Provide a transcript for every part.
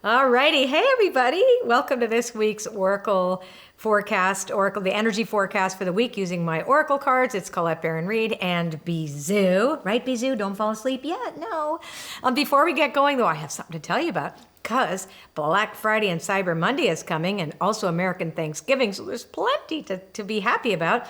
Alrighty, hey everybody! Welcome to this week's Oracle forecast, the energy forecast for the week using my Oracle cards. It's Colette Baron-Reid and Bizou. Right, Bizou? Don't fall asleep yet. No. Before we get going, though, I have something to tell you about because Black Friday and Cyber Monday is coming, and also American Thanksgiving. So there's plenty to be happy about.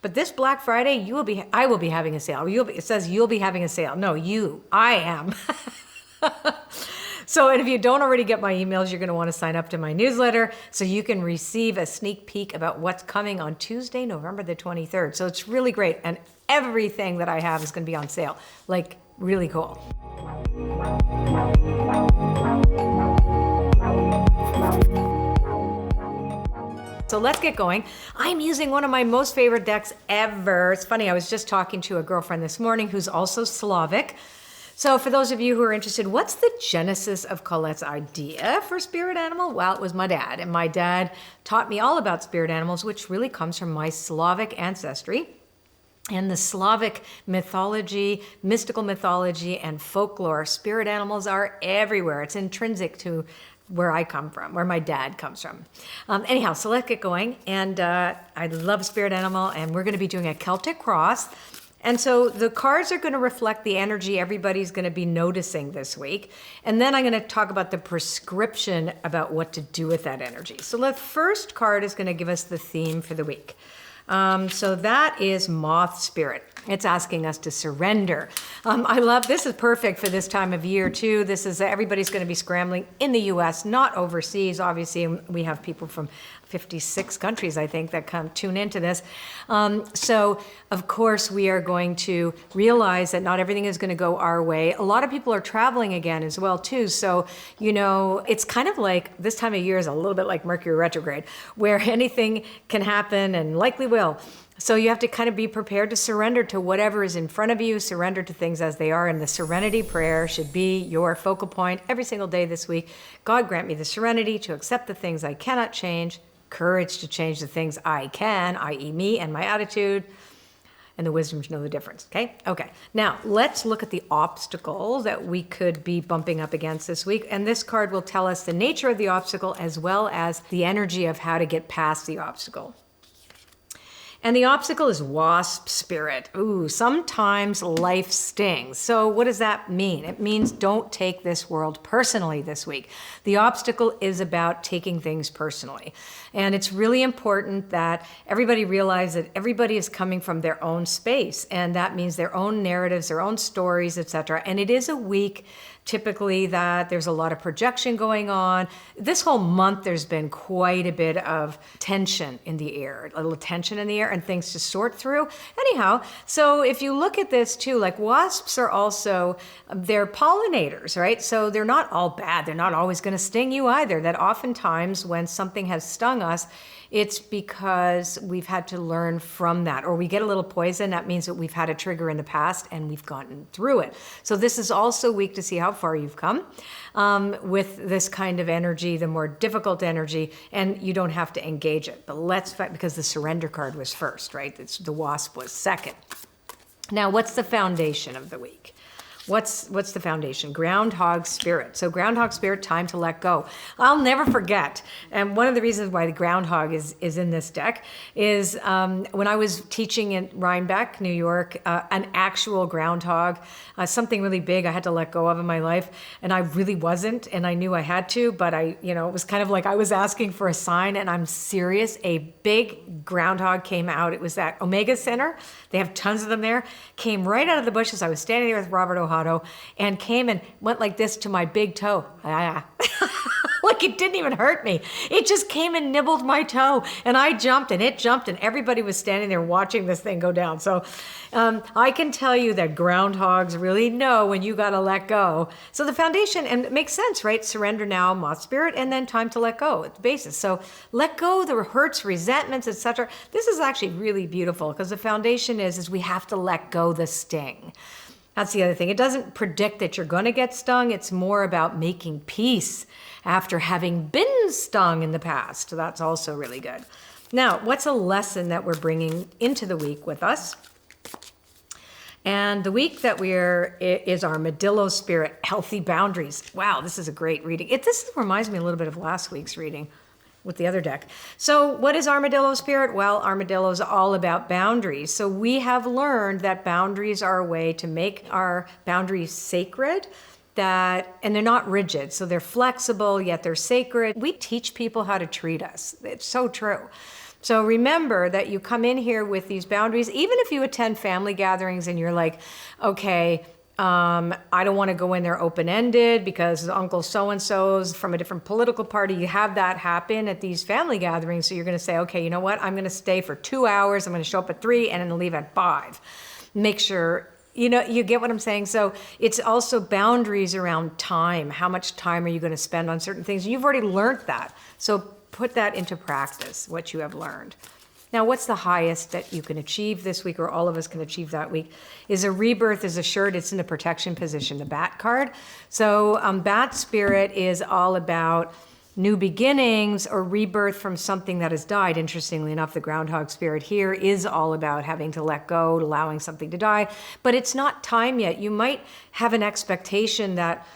But this Black Friday, I will be having a sale. It says you'll be having a sale. No, I am. So, and if you don't already get my emails, you're going to want to sign up to my newsletter so you can receive a sneak peek about what's coming on Tuesday, November the 23rd. So it's really great. And everything that I have is going to be on sale. Like, really cool. So let's get going. I'm using one of my most favorite decks ever. It's funny, I was just talking to a girlfriend this morning who's also Slavic. So for those of you who are interested, what's the genesis of Colette's idea for spirit animal? Well, it was my dad. And my dad taught me all about spirit animals, which really comes from my Slavic ancestry. And the Slavic mythology, mystical mythology, and folklore, spirit animals are everywhere. It's intrinsic to where I come from, where my dad comes from. Anyhow, so let's get going. And I love spirit animal, and we're going to be doing a Celtic cross. And so the cards are going to reflect the energy everybody's going to be noticing this week. And then I'm going to talk about the prescription about what to do with that energy. So the first card is going to give us the theme for the week. So that is Moth Spirit. It's asking us to surrender. This is perfect for this time of year too. Everybody's going to be scrambling in the US, not overseas. Obviously, we have people from 56 countries, I think, that tune into this. So of course, we are going to realize that not everything is going to go our way. A lot of people are traveling again as well too. So, it's kind of like this time of year is a little bit like Mercury retrograde, where anything can happen and likely will. So you have to kind of be prepared to surrender to whatever is in front of you, surrender to things as they are. And the serenity prayer should be your focal point every single day this week. God grant me the serenity to accept the things I cannot change, courage to change the things I can, i.e. me and my attitude, and the wisdom to know the difference, okay? Okay, now let's look at the obstacle that we could be bumping up against this week. And this card will tell us the nature of the obstacle as well as the energy of how to get past the obstacle. And the obstacle is wasp spirit. Ooh, sometimes life stings. So what does that mean? It means don't take this world personally this week. The obstacle is about taking things personally. And it's really important that everybody realize that everybody is coming from their own space. And that means their own narratives, their own stories, etc. And it is a week typically that there's a lot of projection going on. This whole month, there's been quite a bit of tension in the air, a little tension in the air and things to sort through. Anyhow, so if you look at this too, like wasps are also, they're pollinators, right? So they're not all bad. They're not always going to sting you either. That oftentimes when something has stung us, it's because we've had to learn from that, or we get a little poison. That means that we've had a trigger in the past and we've gotten through it. So this is also a week to see how far you've come with this kind of energy, the more difficult energy, and you don't have to engage it. But because the surrender card was first, right? The wasp was second. Now, what's the foundation of the week? What's the foundation? Groundhog spirit. So groundhog spirit, time to let go. I'll never forget. And one of the reasons why the groundhog is in this deck is when I was teaching in Rhinebeck, New York, an actual groundhog, something really big I had to let go of in my life. And I really wasn't, and I knew I had to, but it was kind of like I was asking for a sign, and I'm serious. A big groundhog came out. It was at Omega Center. They have tons of them there. Came right out of the bushes. I was standing there with Robert O'Hara, and came and went like this to my big toe. Like it didn't even hurt me. It just came and nibbled my toe, and I jumped and it jumped, and everybody was standing there watching this thing go down. So I can tell you that groundhogs really know when you got to let go. So the foundation, and it makes sense, right? Surrender now, moth spirit, and then time to let go at the basis. So let go the hurts, resentments, etc. This is actually really beautiful because the foundation is we have to let go the sting. That's the other thing. It doesn't predict that you're going to get stung. It's more about making peace after having been stung in the past. So that's also really good. Now, what's a lesson that we're bringing into the week with us? And the week that is Armadillo Spirit, Healthy Boundaries. Wow, this is a great reading. This reminds me a little bit of last week's reading with the other deck. So what is Armadillo Spirit? Well, Armadillo is all about boundaries. So we have learned that boundaries are a way to make our boundaries sacred, and they're not rigid. So they're flexible, yet they're sacred. We teach people how to treat us. It's so true. So remember that you come in here with these boundaries, even if you attend family gatherings and you're like, okay, I don't want to go in there open-ended because Uncle so-and-so's from a different political party. You have that happen at these family gatherings. So you're going to say, okay, you know what? I'm going to stay for 2 hours. I'm going to show up at 3 and then leave at 5. Make sure, you get what I'm saying? So it's also boundaries around time. How much time are you going to spend on certain things? You've already learned that. So put that into practice, what you have learned. Now, what's the highest that you can achieve this week, or all of us can achieve that week, is a rebirth is assured. It's in the protection position, the Bat card. So Bat Spirit is all about new beginnings or rebirth from something that has died. Interestingly enough, the Groundhog Spirit here is all about having to let go, allowing something to die. But it's not time yet. You might have an expectation that,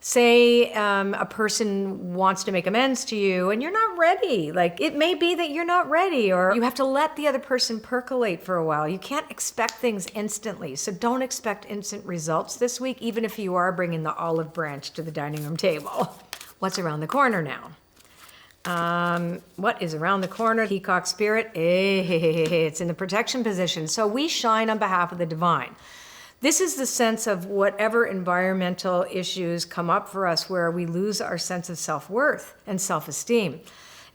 say a person wants to make amends to you and you're not ready. Like, it may be that you're not ready, or you have to let the other person percolate for a while. You can't expect things instantly. So don't expect instant results this week, even if you are bringing the olive branch to the dining room table. What's around the corner now? What is around the corner? Peacock Spirit. It's in the protection position. So we shine on behalf of the divine. This is the sense of whatever environmental issues come up for us where we lose our sense of self-worth and self-esteem.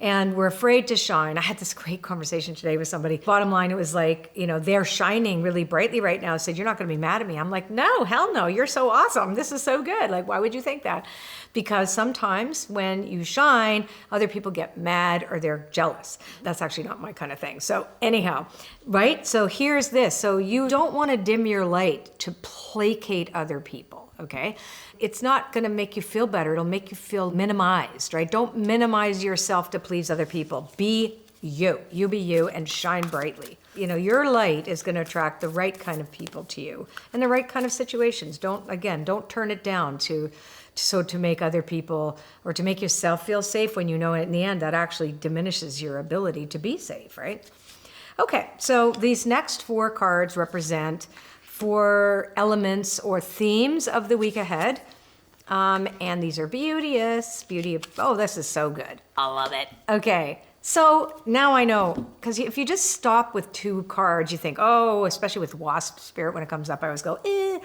And we're afraid to shine. I had this great conversation today with somebody. Bottom line, it was like, they're shining really brightly right now. I said, you're not going to be mad at me. I'm like, no, hell no. You're so awesome. This is so good. Like, why would you think that? Because sometimes when you shine, other people get mad or they're jealous. That's actually not my kind of thing. So anyhow, right? So here's this. So you don't want to dim your light to placate other people. Okay? It's not going to make you feel better. It'll make you feel minimized, right? Don't minimize yourself to please other people. Be you. You be you and shine brightly. Your light is going to attract the right kind of people to you and the right kind of situations. Don't turn it down to make other people or to make yourself feel safe when you know in the end that actually diminishes your ability to be safe, right? Okay, so these next 4 cards represent 4 elements or themes of the week ahead. And these are beauteous. This is so good. I love it. Okay, so now I know, because if you just stop with 2 cards, you think, oh, especially with Wasp Spirit, when it comes up, I always go, eh.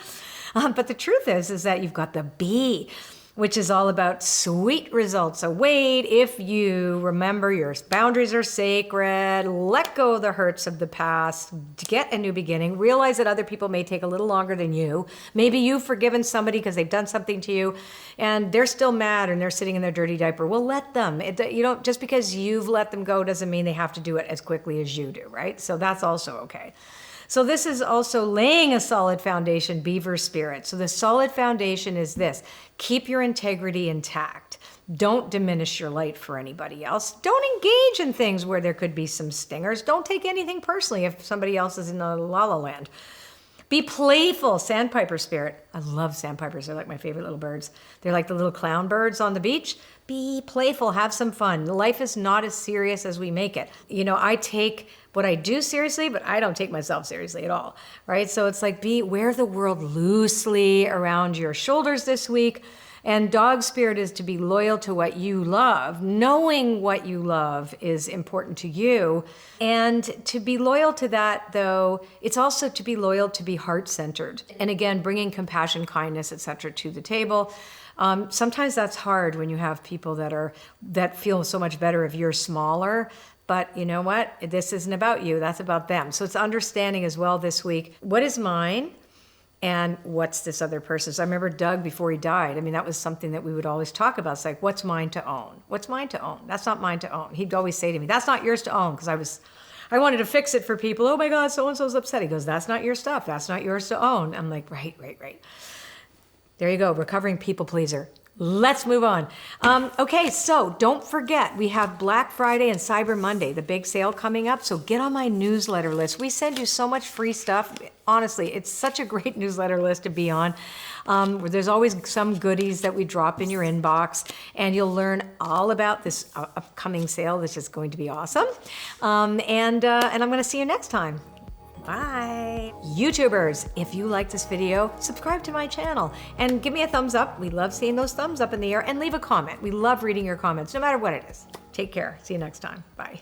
But the truth is that you've got the Bee, which is all about sweet results await if you remember your boundaries are sacred, let go of the hurts of the past, get a new beginning, realize that other people may take a little longer than you. Maybe you've forgiven somebody because they've done something to you and they're still mad and they're sitting in their dirty diaper. Well, let them. Just because you've let them go doesn't mean they have to do it as quickly as you do, right? So that's also okay. So this is also laying a solid foundation, Beaver Spirit. So the solid foundation is this: keep your integrity intact. Don't diminish your light for anybody else. Don't engage in things where there could be some stingers. Don't take anything personally if somebody else is in a la-la land. Be playful, Sandpiper Spirit. I love sandpipers. They're like my favorite little birds. They're like the little clown birds on the beach. Be playful, have some fun. Life is not as serious as we make it. I take what I do seriously, but I don't take myself seriously at all, right? So it's like wear the world loosely around your shoulders this week. And Dog Spirit is to be loyal to what you love. Knowing what you love is important to you. And to be loyal to that, though, it's also to be loyal to be heart-centered. And again, bringing compassion, kindness, etc. to the table. Sometimes that's hard when you have people that feel so much better if you're smaller. But you know what? This isn't about you. That's about them. So it's understanding as well this week, what is mine? And what's this other person's? I remember Doug, before he died, that was something that we would always talk about. It's like, what's mine to own? What's mine to own? That's not mine to own. He'd always say to me, that's not yours to own, because I wanted to fix it for people. Oh my God, so-and-so's upset. He goes, that's not your stuff. That's not yours to own. I'm like, right. There you go, recovering people pleaser. Let's move on. Okay, so don't forget, we have Black Friday and Cyber Monday, the big sale coming up. So get on my newsletter list. We send you so much free stuff. Honestly, it's such a great newsletter list to be on. There's always some goodies that we drop in your inbox, and you'll learn all about this upcoming sale, which is going to be awesome. And I'm going to see you next time. Bye. YouTubers, if you like this video, subscribe to my channel and give me a thumbs up. We love seeing those thumbs up in the air, and leave a comment. We love reading your comments, no matter what it is. Take care. See you next time. Bye.